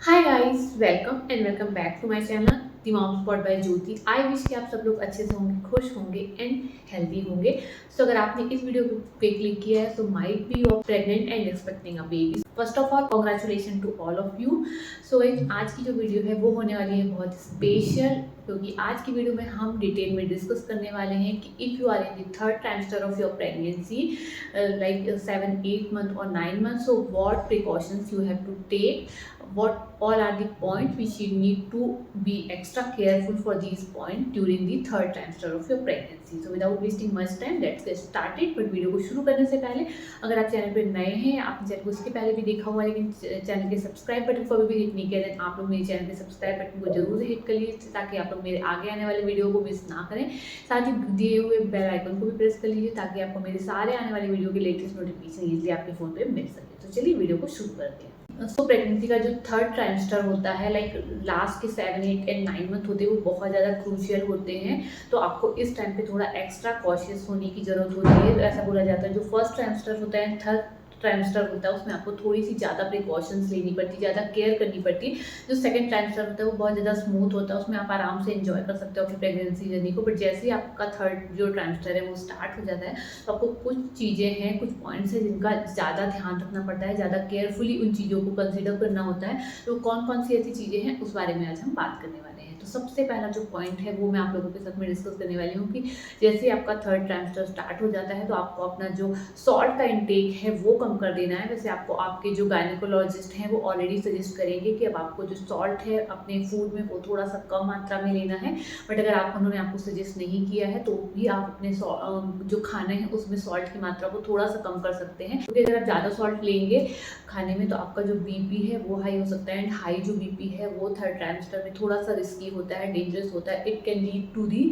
Hi guys, welcome back to my channel the mom spot by Jyoti. I wish कि आप सब लोग अच्छे से होंगे, खुश होंगे एंड हेल्दी होंगे। सो अगर आपने इस वीडियो पे क्लिक किया है तो might be you pregnant and expecting a baby. First of all congratulation to all of you. So आज की जो वीडियो है वो होने वाली है बहुत स्पेशल, क्योंकि आज की वीडियो में हम डिटेल में डिस्कस करने वाले हैं कि if you are in the third trimester of your pregnancy, like 7, 8 month or 9 months, so what precautions you have to take, what all are the points which you need to be extra careful for these points during the third trimester of your pregnancy. So without wasting much time, let's get started. But video को शुरू करने से पहले अगर आप channel पर नए हैं, आपने चैनल को इसके पहले भी देखा हुआ है लेकिन चैनल के सब्सक्राइब बटन को अभी भी हिट नहीं किया, देन आप लोग मेरे चैनल के सब्सक्राइब बटन को जरूर हिट कर लीजिए ताकि आप लोग मेरे आगे आने वाले वीडियो को मिस ना करें। साथ ही दिए हुए बेल आइकन को भी प्रेस कर लीजिए ताकि आपको मेरे सारे आने वाले वीडियो के लेटेस्ट नोटिफिकेशन इजीली आपके फ़ोन पे मिल सके। तो चलिए वीडियो को शुरू करते हैं। सो प्रेगनेंसी का जो थर्ड ट्राइमेस्टर होता है, लाइक लास्ट के 7, 8 एंड 9 मंथ होते हैं, वो बहुत ज़्यादा क्रूशियल होते हैं। तो आपको इस टाइम पे थोड़ा एक्स्ट्रा कॉशियस होने की ज़रूरत होती है। ऐसा बोला जाता है जो फर्स्ट ट्राइमेस्टर होता है, थर्ड ट्राइमेस्टर होता है, उसमें आपको थोड़ी सी ज़्यादा प्रिकॉशंस लेनी पड़ती, ज़्यादा केयर करनी पड़ती। जो सेकंड ट्राइमेस्टर होता है वो बहुत ज़्यादा स्मूथ होता है, उसमें आप आराम से एंजॉय कर सकते हो अपनी प्रेगनेंसी जर्नी को। बट जैसे ही आपका थर्ड जो ट्राइमेस्टर है वो स्टार्ट हो जाता है तो आपको कुछ चीज़ें हैं, कुछ पॉइंट्स हैं जिनका ज़्यादा ध्यान रखना पड़ता है, ज़्यादा केयरफुली उन चीज़ों को कंसिडर करना होता है। तो कौन कौन सी ऐसी चीज़ें हैं उस बारे में आज हम बात करने वाले हैं। तो सबसे पहला जो पॉइंट है वो मैं आप लोगों के साथ में डिस्कस करने वाली हूँ कि जैसे आपका थर्ड ट्राइमेस्टर स्टार्ट हो जाता है तो आपको अपना जो सॉल्ट का इंटेक है वो कम कर देना है। वैसे आपको आपके जो गायनेकोलॉजिस्ट हैं वो ऑलरेडी सजेस्ट करेंगे कि अब आपको जो सॉल्ट है अपने फूड में वो थोड़ा सा कम मात्रा में लेना है। बट अगर उन्होंने आपको सजेस्ट नहीं किया है तो भी आप अपने जो खाने हैं उसमें सॉल्ट की मात्रा को थोड़ा सा कम कर सकते हैं, क्योंकि अगर आप ज़्यादा सॉल्ट लेंगे खाने में तो आपका जो बीपी है वो हाई हो सकता है। एंड हाई जो बीपी है वो थर्ड ट्राइमेस्टर में थोड़ा सा रिस्की होता है, डेंजरस होता है। It can lead to the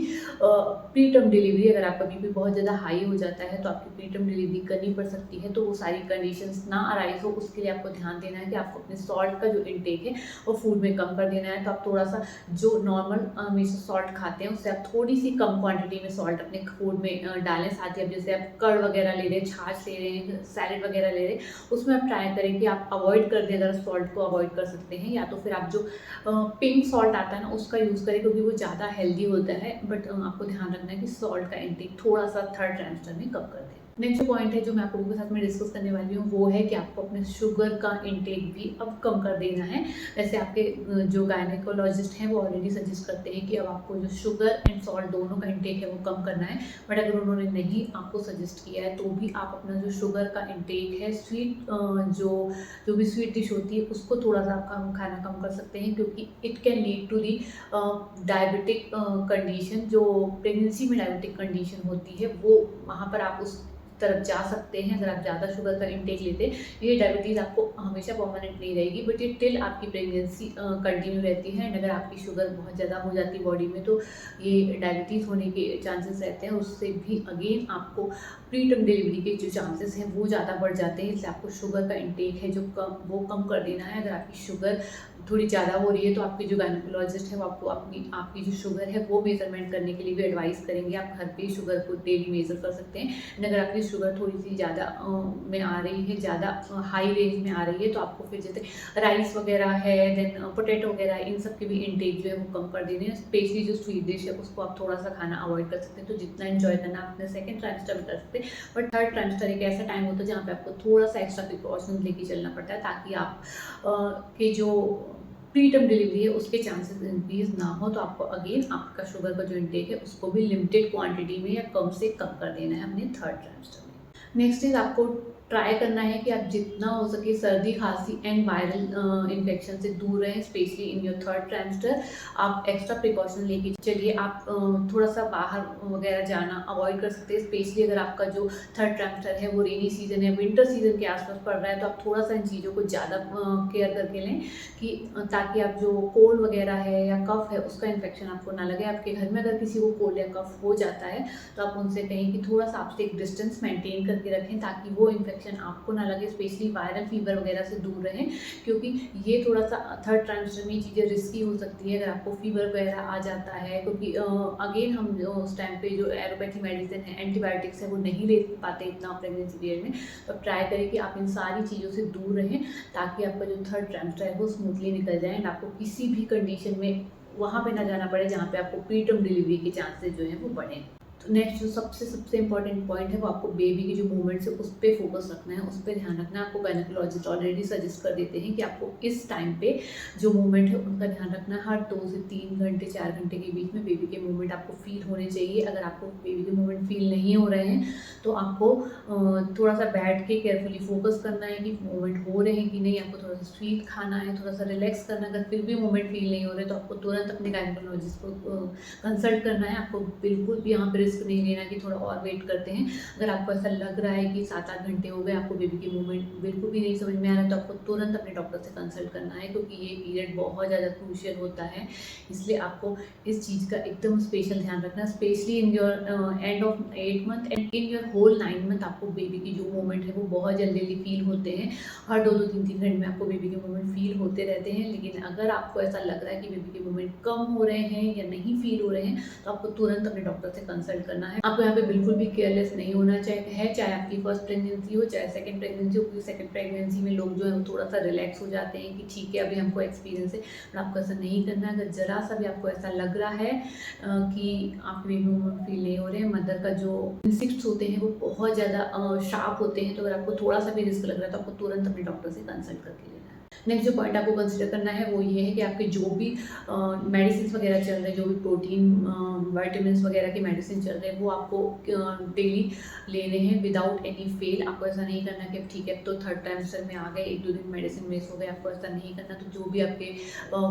preterm delivery. अगर आपका बीपी बहुत ज़्यादा हाई हो जाता है तो आपकी प्री टर्म डिलीवरी करनी पड़ सकती है। तो वो सारी कंडीशंस ना अराइज हो उसके लिए आपको ध्यान देना है कि आपको अपने सॉल्ट का जो इंटेक है वो फूड में कम कर देना है। तो आप थोड़ा सा जो नॉर्मल हमेशा सॉल्ट खाते हैं उससे आप थोड़ी सी कम क्वांटिटी में सॉल्ट अपने फूड में डालें। साथ ही अब जैसे आप कर्ड वगैरह ले रहे हैं, छाछ ले रहे हैं, सैलेड वगैरह ले रहे हैं, उसमें आप ट्राई करें कि आप अवॉइड कर दें। अगर सॉल्ट को अवॉइड कर सकते हैं या तो फिर आप जो पिंक सॉल्ट आता है ना उसका यूज़ करें, क्योंकि वो ज़्यादा हेल्दी होता है। बट आपको ध्यान रखना है कि सॉल्ट का इंटेक थोड़ा सा थर्ड ट्राइमेस्टर में कम कर दें। नेक्स्ट पॉइंट है जो मैं आप लोगों के साथ में डिस्कस करने वाली हूँ वो है कि आपको अपने शुगर का इंटेक भी अब कम कर देना है। वैसे आपके जो गायनेकोलॉजिस्ट हैं वो ऑलरेडी सजेस्ट करते हैं कि अब आपको जो शुगर एंड सॉल्ट दोनों का इंटेक है वो कम करना है। बट अगर उन्होंने नहीं आपको सजेस्ट किया है तो भी आप अपना जो शुगर का इंटेक है, स्वीट जो जो भी स्वीट डिश होती है उसको थोड़ा सा आप खाना कम कर सकते हैं, क्योंकि it can lead to the diabetic condition. जो प्रेगनेंसी में डायबिटिक कंडीशन होती है वो वहाँ पर आप उस तरफ जा सकते हैं। अगर आप ज़्यादा शुगर का इंटेक लेते हैं, ये डायबिटीज़ आपको हमेशा परमानेंट नहीं रहेगी, बट ये टिल आपकी प्रेगनेंसी कंटिन्यू रहती है। एंड अगर आपकी शुगर बहुत ज़्यादा हो जाती है बॉडी में तो ये डायबिटीज़ होने के चांसेस रहते हैं। उससे भी अगेन आपको प्री टर्म डिलीवरी के जो चांसेस हैं वो ज़्यादा बढ़ जाते हैं। इसलिए आपको शुगर का इंटेक है जो वो कम कर देना है। अगर आपकी शुगर थोड़ी ज़्यादा हो रही है तो आपके जो गायनेकोलॉजिस्ट है वो आपको आपकी जो शुगर है वो मेजरमेंट करने के लिए भी एडवाइस करेंगे। आप घर पे शुगर को डेली मेजर कर सकते हैं। एंड अगर आपकी शुगर थोड़ी सी ज़्यादा में आ रही है, ज़्यादा हाई रेंज में आ रही है, तो आपको फिर जैसे राइस वगैरह है, देन पोटैटो वगैरह, इन सब के भी इंटेक जो है वो कम कर देने हैं। स्पेशली जो स्वीट डिश है उसको आप थोड़ा सा खाना अवॉइड कर सकते हैं। तो जितना इन्जॉय करना आप अपने सेकंड ट्राइमेस्टर में कर सकते हैं। बट थर्ड ट्राइमेस्टर एक ऐसा टाइम होता है जहाँ पे आपको थोड़ा सा एक्स्ट्रा प्रिकॉशन लेके चलना पड़ता है ताकि आप के जो प्री टर्म डिलीवरी है उसके चांसेस इंक्रीज ना हो। तो आपको अगेन आपका शुगर का जो इंटेक है उसको भी लिमिटेड क्वांटिटी में या कम से कम कर देना है अपने थर्ड ट्राइमेस्टर में। नेक्स्ट इज आपको ट्राई करना है कि आप जितना हो सके सर्दी, खांसी एंड वायरल इन्फेक्शन से दूर रहें, specially in your third trimester. आप एक्स्ट्रा प्रिकॉशन लेके चलिए। आप थोड़ा सा बाहर वगैरह जाना अवॉइड कर सकते हैं, स्पेशली अगर आपका जो थर्ड ट्राइमेस्टर है वो रेनी सीजन है, विंटर सीजन के आसपास पड़ रहा है, तो आप थोड़ा सा इन चीज़ों को ज़्यादा केयर करके लें कि ताकि आप जो कोल्ड वगैरह है या कफ है उसका इन्फेक्शन आपको ना लगे। आपके घर में अगर किसी को कोल्ड या कफ हो जाता है तो आप उनसे कहें कि थोड़ा सा आपसे एक डिस्टेंस मेंटेन करके रखें ताकि वो इन्फेक्शन इन्फेक्शन आपको ना लगे, स्पेशली वायरल फीवर वगैरह से दूर रहें, क्योंकि ये थोड़ा सा थर्ड ट्राइमेस्टर में ये चीज़ें रिस्की हो सकती है अगर आपको फीवर वगैरह आ जाता है, क्योंकि अगेन हम उस टाइम पे जो एलोपैथी मेडिसिन है, एंटीबायोटिक्स है, वो नहीं ले पाते इतना प्रेगनेंसी पीरियड में। तो आप ट्राई करें कि आप इन सारी चीज़ों से दूर रहें, ताकि आपका जो थर्ड ट्राइमेस्टर है वो स्मूथली निकल जाए एंड आपको किसी भी कंडीशन में वहाँ पे ना जाना पड़े जहाँ पे आपको प्रीटर्म डिलीवरी के चांसेस जो हैं वो बढ़ें। तो नेक्स्ट जो सबसे इम्पॉर्टेंट पॉइंट है वो आपको बेबी की जो मूवमेंट्स है उस पर फोकस रखना है, उस पर ध्यान रखना है। आपको गायनेकोलॉजिस्ट ऑलरेडी सजेस्ट कर देते हैं कि आपको इस टाइम पे जो मूवमेंट है उनका ध्यान रखना है। हर 2 से 3 घंटे 4 घंटे के बीच में बेबी के मूवमेंट आपको फील होने चाहिए। अगर आपको बेबी के मूवमेंट फील नहीं हो रहे हैं तो आपको थोड़ा सा बैठ के केयरफुली फोकस करना है कि मूवमेंट हो रहे हैं कि नहीं। आपको थोड़ा सा स्वीट खाना है, थोड़ा सा रिलैक्स करना है। अगर फिर भी मूवमेंट फील नहीं हो रहे तो आपको तुरंत अपने गायनेकोलॉजिस्ट को कंसल्ट करना है। आपको बिल्कुल भी यहाँ पे रिस्क नहीं लेना कि थोड़ा और वेट करते हैं। अगर आपको ऐसा लग रहा है कि 7-8 घंटे हो गए, आपको बेबी की मूवमेंट बिल्कुल भी नहीं समझ में आ रहा है, तो आपको तुरंत अपने डॉक्टर से कंसल्ट करना है, क्योंकि ये पीरियड बहुत ज़्यादा क्रूशियल होता है। इसलिए आपको इस चीज़ का एकदम स्पेशल ध्यान रखना है, specially in your end of 8 month and in your whole 9 month. आपको बेबी की जो मूवमेंट है वो बहुत जल्दी फील होते हैं। हर 2-2, 3-3 घंटे में आपको बेबी के मूवमेंट फील होते रहते हैं। लेकिन अगर आपको ऐसा लग रहा है कि बेबी के मूवमेंट कम हो रहे हैं या नहीं फील हो रहे हैं, तो आपको तुरंत अपने डॉक्टर से कंसल्ट करना है। आपको यहाँ पे बिल्कुल भी केयरलेस नहीं होना चाहिए, चाहे आपकी फर्स्ट प्रेगनेंसी हो चाहे सेकंड प्रेगनेंसी हो, क्योंकि सेकंड प्रेगनेंसी में लोग जो है वो थोड़ा सा रिलैक्स हो जाते हैं कि ठीक है अभी हमको एक्सपीरियंस है, पर आपको ऐसा नहीं करना है। अगर ज़रा सा भी आपको ऐसा लग रहा है कि आपके बेबी मूवमेंट फील नहीं हो रहे हैं, मदर का जो इंस्टिंक्ट्स होते हैं वो बहुत ज़्यादा शार्प होते हैं, तो अगर आपको थोड़ा सा भी रिस्क लग रहा है तो आपको तुरंत अपने डॉक्टर से कंसल्ट करके लेना है। नेक्स्ट जो पॉइंट आपको कंसिडर करना है वो ये है कि आपके जो भी मेडिसिन वगैरह चल रहे हैं, जो भी प्रोटीन विटामिन्स वगैरह की मेडिसिन चल रहे हैं, वो आपको डेली लेने हैं विदाउट एनी फेल। आपको ऐसा नहीं करना कि ठीक है तो थर्ड ट्राइमेस्टर में आ गए, 1-2 दिन मेडिसिन मिस हो गए, आपको ऐसा नहीं करना। तो जो भी आपके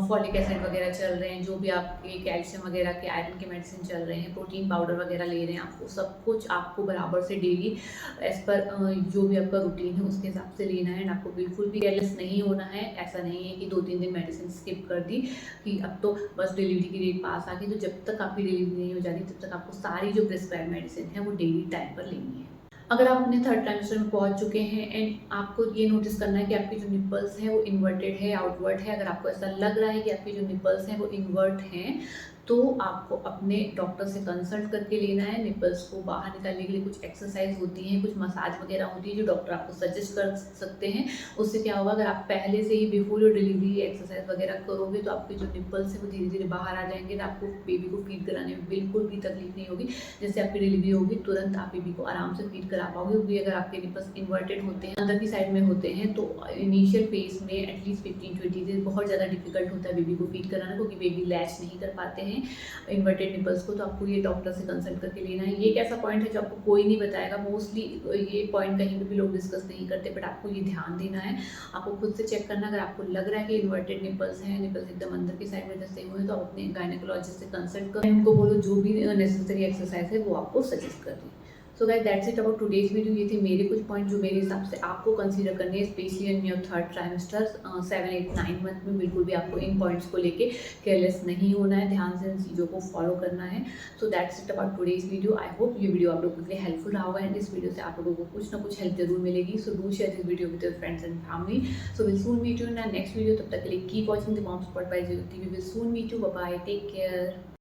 फॉलिक एसिड वगैरह चल रहे हैं, जो भी आपके कैल्शियम वगैरह के आयरन के मेडिसिन चल रहे हैं, प्रोटीन पाउडर वगैरह ले रहे हैं, आपको सब कुछ आपको बराबर से डेली एज पर जो भी आपका रूटीन है उसके हिसाब से लेना है। एंड आपको बिल्कुल भी केयरलेस नहीं होना है। ऐसा नहीं है कि 2-3 दिन मेडिसिन स्किप कर दी कि अब तो बस डिलीवरी की डेट पास आ गई, तो जब तक आपकी डिलीवरी नहीं हो जाती तब तक आपको सारी जो प्रिस्क्राइब मेडिसिन है वो डेली टाइम पर लेनी है। अगर आप अपने थर्ड ट्राइमेस्टर में पहुंच चुके हैं एंड आपको ये नोटिस करना है कि आपके जो निपल्स हैं वो इन्वर्टेड है, आउटवर्ड है, अगर आपको ऐसा लग रहा है कि आपके जो निपल्स हैं वो इन्वर्ट हैं, तो आपको अपने डॉक्टर से कंसल्ट करके लेना है। निपल्स को बाहर निकालने के लिए कुछ एक्सरसाइज होती हैं, कुछ मसाज वगैरह होती है जो डॉक्टर आपको सजेस्ट कर सकते हैं। उससे क्या होगा, अगर आप पहले से ही बिफोर योर डिलीवरी एक्सरसाइज वगैरह करोगे तो आपके जो निपल्स हैं वो धीरे धीरे बाहर आ जाएंगे, तो आपको बेबी को फीड कराने में बिल्कुल भी तकलीफ नहीं होगी। जैसे आपकी डिलीवरी होगी तुरंत आप बेबी को आराम से फीड करा पाओगे, क्योंकि अगर आपके निपल्स इन्वर्टेड होते हैं, अंदर की साइड में होते हैं, तो इनिशियल फेज में एटलीस्ट 15-20 डेज बहुत ज़्यादा डिफिकल्ट होता है बेबी को फीड कराना, क्योंकि बेबी लैच नहीं कर पाते हैं इन्वर्टेड निपल्स को। तो आपको ये डॉक्टर से कंसल्ट करके लेना है। ये एक ऐसा पॉइंट है जो आपको कोई नहीं बताएगा, मोस्टली ये पॉइंट कहीं पे भी लोग डिस्कस नहीं करते, बट आपको ये ध्यान देना है। आपको खुद से चेक करना, अगर आपको लग रहा है कि इन्वर्टेड निपल्स हैं, निपल्स एकदम अंदर की साइड में धसे हुए हैं, तो आप अपने गायनेकोलॉजिस्ट से कंसल्ट करें, उनको बोलो जो भी नेसेसरी एक्सरसाइज है वो आपको सजेस्ट कर दें। So guys that's it about today's video. ये थे मेरे कुछ पॉइंट जो मेरे हिसाब से आपको कंसीडर करने हैं, specially in your third trimester 7, 8, 9 month में। बिल्कुल भी आपको इन पॉइंट्स को लेके केयरलेस नहीं होना है, ध्यान से इन चीज़ों को फॉलो करना है। So that's it about today's video. I hope ये वीडियो आप लोगों के लिए हेल्पफुल रहा होगा एंड इस वीडियो से आप लोगों को कुछ ना कुछ हेल्प जरूर मिलेगी। So do share this video with your friends and family. So will soon meet you in next video. तब तक के लिए keep watching the mom spot by Jyoti. We will soon meet you. Bye bye, take care.